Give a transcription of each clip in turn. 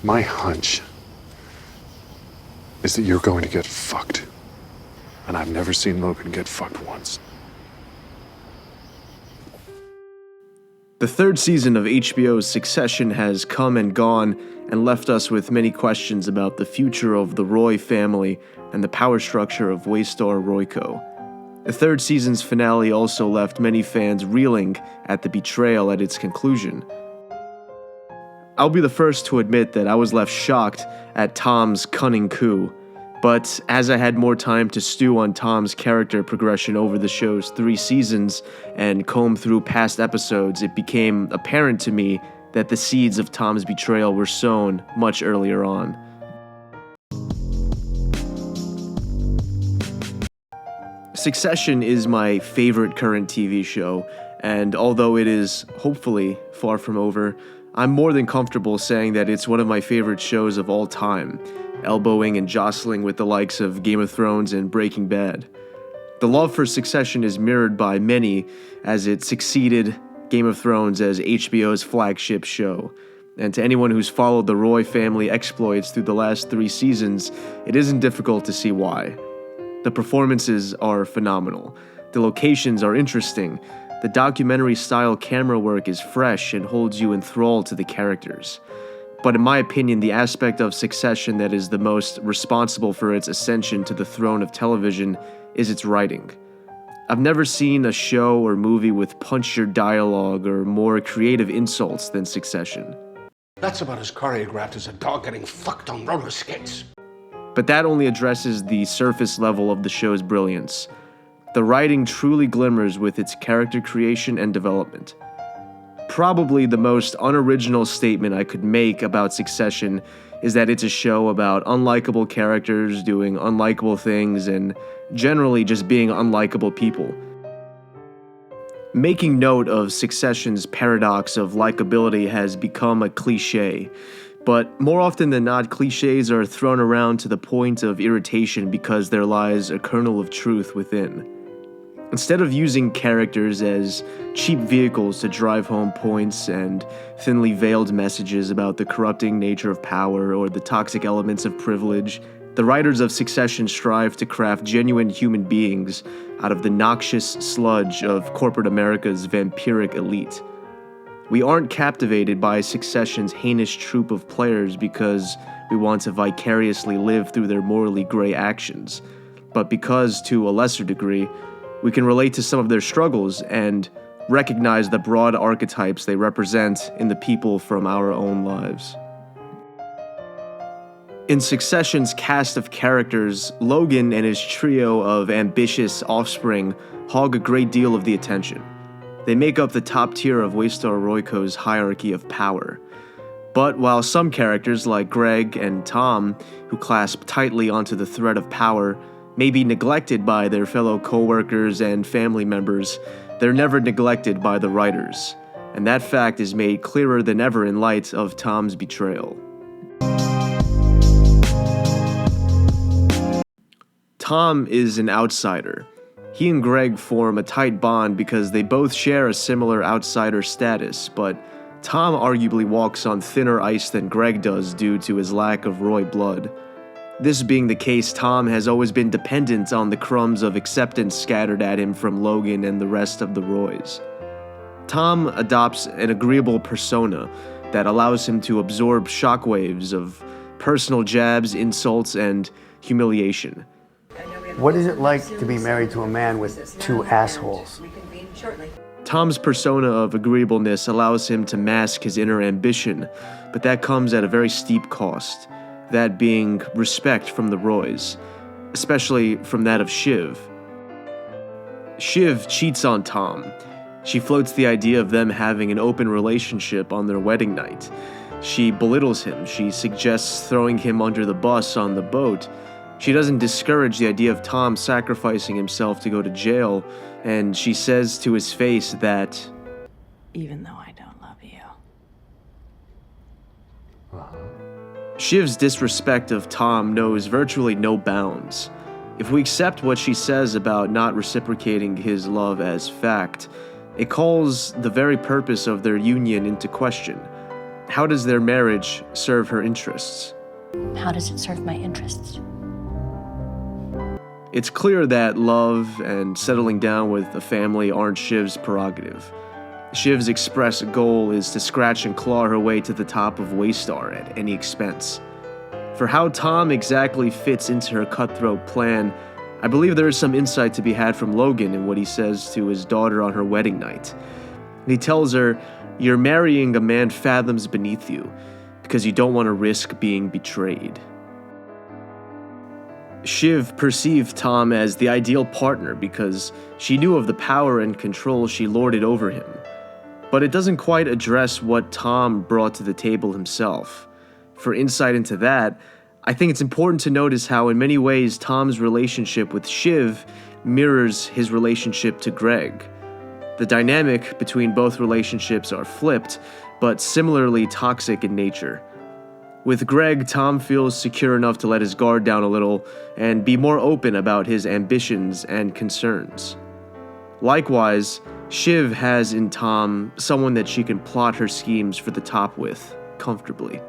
My hunch is that you're going to get fucked. And I've never seen Logan get fucked once. The third season of HBO's Succession has come and gone and left us with many questions about the future of the Roy family and the power structure of Waystar Royco. The third season's finale also left many fans reeling at the betrayal at its conclusion. I'll be the first to admit that I was left shocked at Tom's cunning coup, but as I had more time to stew on Tom's character progression over the show's 3 seasons and comb through past episodes, it became apparent to me that the seeds of Tom's betrayal were sown much earlier on. Succession is my favorite current TV show, and although it is hopefully far from over, I'm more than comfortable saying that it's one of my favorite shows of all time, elbowing and jostling with the likes of Game of Thrones and Breaking Bad. The love for Succession is mirrored by many, as it succeeded Game of Thrones as HBO's flagship show. And to anyone who's followed the Roy family exploits through the last 3 seasons, it isn't difficult to see why. The performances are phenomenal. The locations are interesting. The documentary-style camera work is fresh and holds you enthralled to the characters. But in my opinion, the aspect of Succession that is the most responsible for its ascension to the throne of television is its writing. I've never seen a show or movie with punchier dialogue or more creative insults than Succession. That's about as choreographed as a dog getting fucked on roller skates. But that only addresses the surface level of the show's brilliance. The writing truly glimmers with its character creation and development. Probably the most unoriginal statement I could make about Succession is that it's a show about unlikable characters doing unlikable things and generally just being unlikable people. Making note of Succession's paradox of likability has become a cliche, but more often than not, cliches are thrown around to the point of irritation because there lies a kernel of truth within. Instead of using characters as cheap vehicles to drive home points and thinly veiled messages about the corrupting nature of power or the toxic elements of privilege, the writers of Succession strive to craft genuine human beings out of the noxious sludge of corporate America's vampiric elite. We aren't captivated by Succession's heinous troupe of players because we want to vicariously live through their morally gray actions, but because, to a lesser degree, we can relate to some of their struggles and recognize the broad archetypes they represent in the people from our own lives. In Succession's cast of characters, Logan and his trio of ambitious offspring hog a great deal of the attention. They make up the top tier of Waystar Royco's hierarchy of power. But while some characters like Greg and Tom, who clasp tightly onto the thread of power, may be neglected by their fellow co-workers and family members, they're never neglected by the writers. And that fact is made clearer than ever in light of Tom's betrayal. Tom is an outsider. He and Greg form a tight bond because they both share a similar outsider status, but Tom arguably walks on thinner ice than Greg does due to his lack of Roy blood. This being the case, Tom has always been dependent on the crumbs of acceptance scattered at him from Logan and the rest of the Roys. Tom adopts an agreeable persona that allows him to absorb shockwaves of personal jabs, insults, and humiliation. What is it like to be married to a man with 2 assholes? Tom's persona of agreeableness allows him to mask his inner ambition, but that comes at a very steep cost. That being respect from the Roys, especially from that of Shiv. Shiv cheats on Tom. She floats the idea of them having an open relationship on their wedding night. She belittles him. She suggests throwing him under the bus on the boat. She doesn't discourage the idea of Tom sacrificing himself to go to jail, and she says to his face that, even though I don't love you. Shiv's disrespect of Tom knows virtually no bounds. If we accept what she says about not reciprocating his love as fact, it calls the very purpose of their union into question. how does their marriage serve her interests? How does it serve my interests? It's clear that love and settling down with a family aren't Shiv's prerogative. Shiv's express goal is to scratch and claw her way to the top of Waystar at any expense. For how Tom exactly fits into her cutthroat plan, I believe there is some insight to be had from Logan in what he says to his daughter on her wedding night. He tells her, "You're marrying a man fathoms beneath you because you don't want to risk being betrayed." Shiv perceived Tom as the ideal partner because she knew of the power and control she lorded over him. But it doesn't quite address what Tom brought to the table himself. For insight into that, I think it's important to notice how in many ways Tom's relationship with Shiv mirrors his relationship to Greg. The dynamic between both relationships are flipped, but similarly toxic in nature. With Greg, Tom feels secure enough to let his guard down a little and be more open about his ambitions and concerns. Likewise, Shiv has in Tom someone that she can plot her schemes for the top with, comfortably.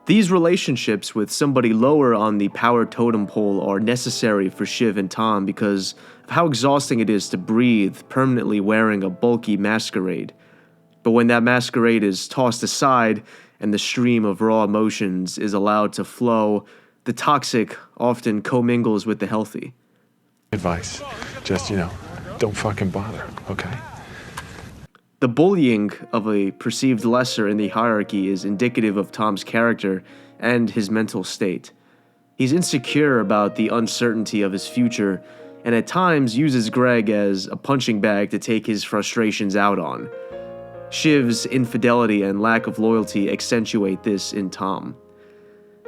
These relationships with somebody lower on the power totem pole are necessary for Shiv and Tom because of how exhausting it is to breathe permanently wearing a bulky masquerade. But when that masquerade is tossed aside and the stream of raw emotions is allowed to flow, the toxic often commingles with the healthy. Advice. Just, don't fucking bother, okay? The bullying of a perceived lesser in the hierarchy is indicative of Tom's character and his mental state. He's insecure about the uncertainty of his future, and at times uses Greg as a punching bag to take his frustrations out on. Shiv's infidelity and lack of loyalty accentuate this in Tom.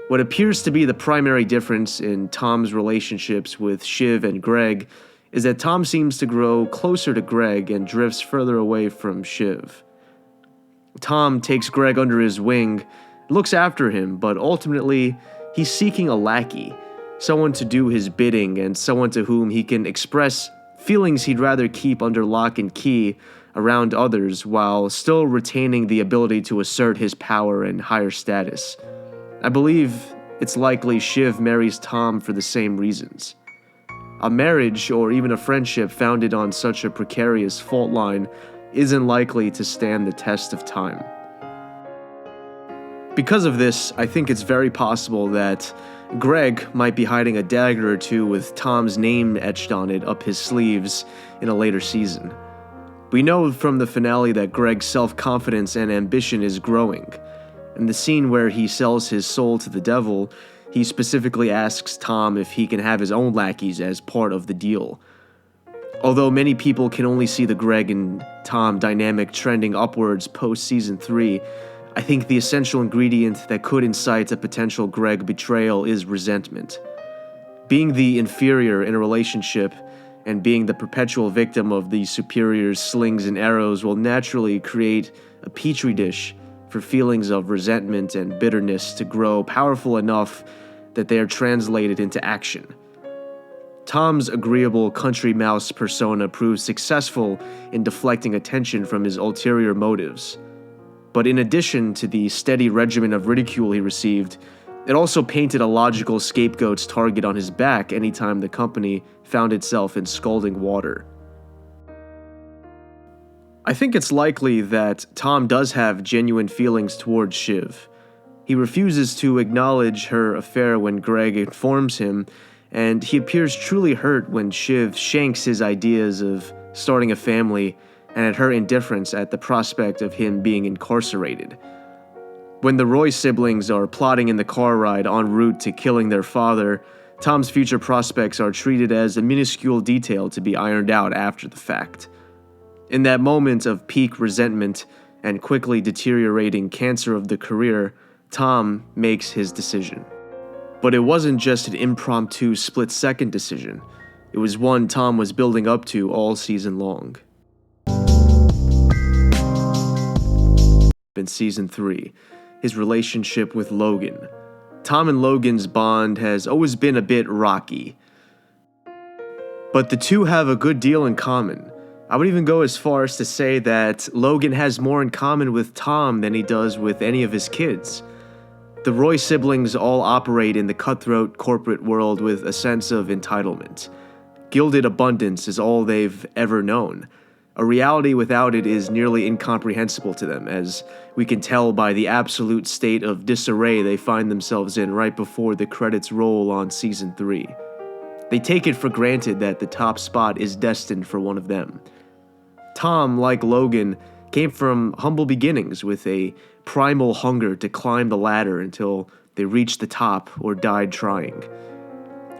What appears to be the primary difference in Tom's relationships with Shiv and Greg is that Tom seems to grow closer to Greg and drifts further away from Shiv. Tom takes Greg under his wing, looks after him, but ultimately, he's seeking a lackey, someone to do his bidding and someone to whom he can express feelings he'd rather keep under lock and key around others while still retaining the ability to assert his power and higher status. I believe it's likely Shiv marries Tom for the same reasons. A marriage or even a friendship founded on such a precarious fault line isn't likely to stand the test of time. Because of this, I think it's very possible that Greg might be hiding a dagger or two with Tom's name etched on it up his sleeves in a later season. We know from the finale that Greg's self-confidence and ambition is growing. In the scene where he sells his soul to the devil, he specifically asks Tom if he can have his own lackeys as part of the deal. Although many people can only see the Greg and Tom dynamic trending upwards post-season 3, I think the essential ingredient that could incite a potential Greg betrayal is resentment. Being the inferior in a relationship and being the perpetual victim of the superior's slings and arrows will naturally create a petri dish for feelings of resentment and bitterness to grow powerful enough that they are translated into action. Tom's agreeable country mouse persona proved successful in deflecting attention from his ulterior motives. But in addition to the steady regimen of ridicule he received, it also painted a logical scapegoat's target on his back anytime the company found itself in scalding water. I think it's likely that Tom does have genuine feelings towards Shiv. He refuses to acknowledge her affair when Greg informs him, and he appears truly hurt when Shiv shanks his ideas of starting a family and at her indifference at the prospect of him being incarcerated. When the Roy siblings are plotting in the car ride en route to killing their father, Tom's future prospects are treated as a minuscule detail to be ironed out after the fact. In that moment of peak resentment and quickly deteriorating cancer of the career, Tom makes his decision. But it wasn't just an impromptu split-second decision. It was one Tom was building up to all season long. In season 3, his relationship with Logan. Tom and Logan's bond has always been a bit rocky. But the two have a good deal in common. I would even go as far as to say that Logan has more in common with Tom than he does with any of his kids. The Roy siblings all operate in the cutthroat corporate world with a sense of entitlement. Gilded abundance is all they've ever known. A reality without it is nearly incomprehensible to them, as we can tell by the absolute state of disarray they find themselves in right before the credits roll on Season 3. They take it for granted that the top spot is destined for one of them. Tom, like Logan, came from humble beginnings with a primal hunger to climb the ladder until they reached the top or died trying.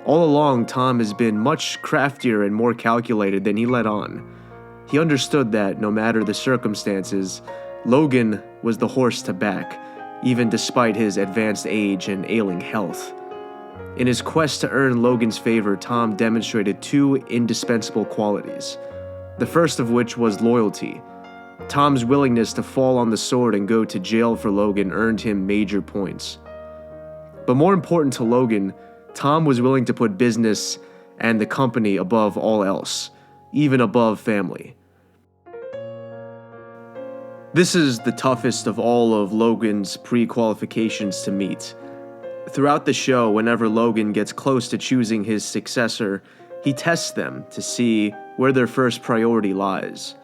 All along, Tom has been much craftier and more calculated than he let on. He understood that, no matter the circumstances, Logan was the horse to back, even despite his advanced age and ailing health. In his quest to earn Logan's favor, Tom demonstrated two indispensable qualities, the first of which was loyalty. Tom's willingness to fall on the sword and go to jail for Logan earned him major points. But more important to Logan, Tom was willing to put business and the company above all else, even above family. This is the toughest of all of Logan's pre-qualifications to meet. Throughout the show, whenever Logan gets close to choosing his successor, he tests them to see where their first priority lies.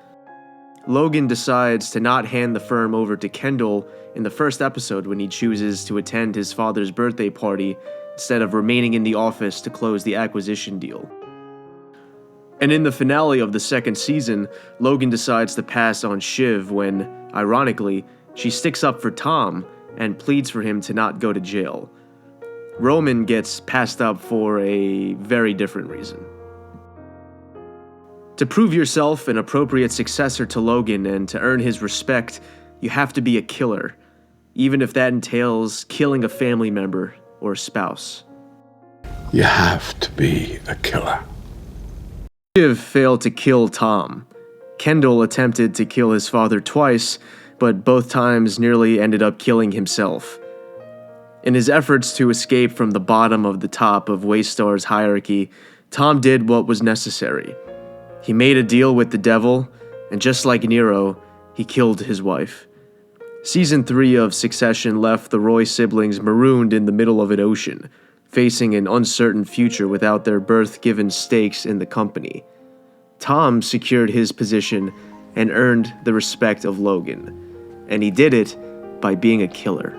Logan decides to not hand the firm over to Kendall in the first episode when he chooses to attend his father's birthday party instead of remaining in the office to close the acquisition deal. And in the finale of the second season, Logan decides to pass on Shiv when, ironically, she sticks up for Tom and pleads for him to not go to jail. Roman gets passed up for a very different reason. To prove yourself an appropriate successor to Logan and to earn his respect, you have to be a killer, even if that entails killing a family member or a spouse. You have to be a killer. Shiv failed to kill Tom. Kendall attempted to kill his father twice, but both times nearly ended up killing himself. In his efforts to escape from the bottom of the top of Waystar's hierarchy, Tom did what was necessary. He made a deal with the devil, and just like Nero, he killed his wife. Season 3 of Succession left the Roy siblings marooned in the middle of an ocean, facing an uncertain future without their birth-given stakes in the company. Tom secured his position and earned the respect of Logan, and he did it by being a killer.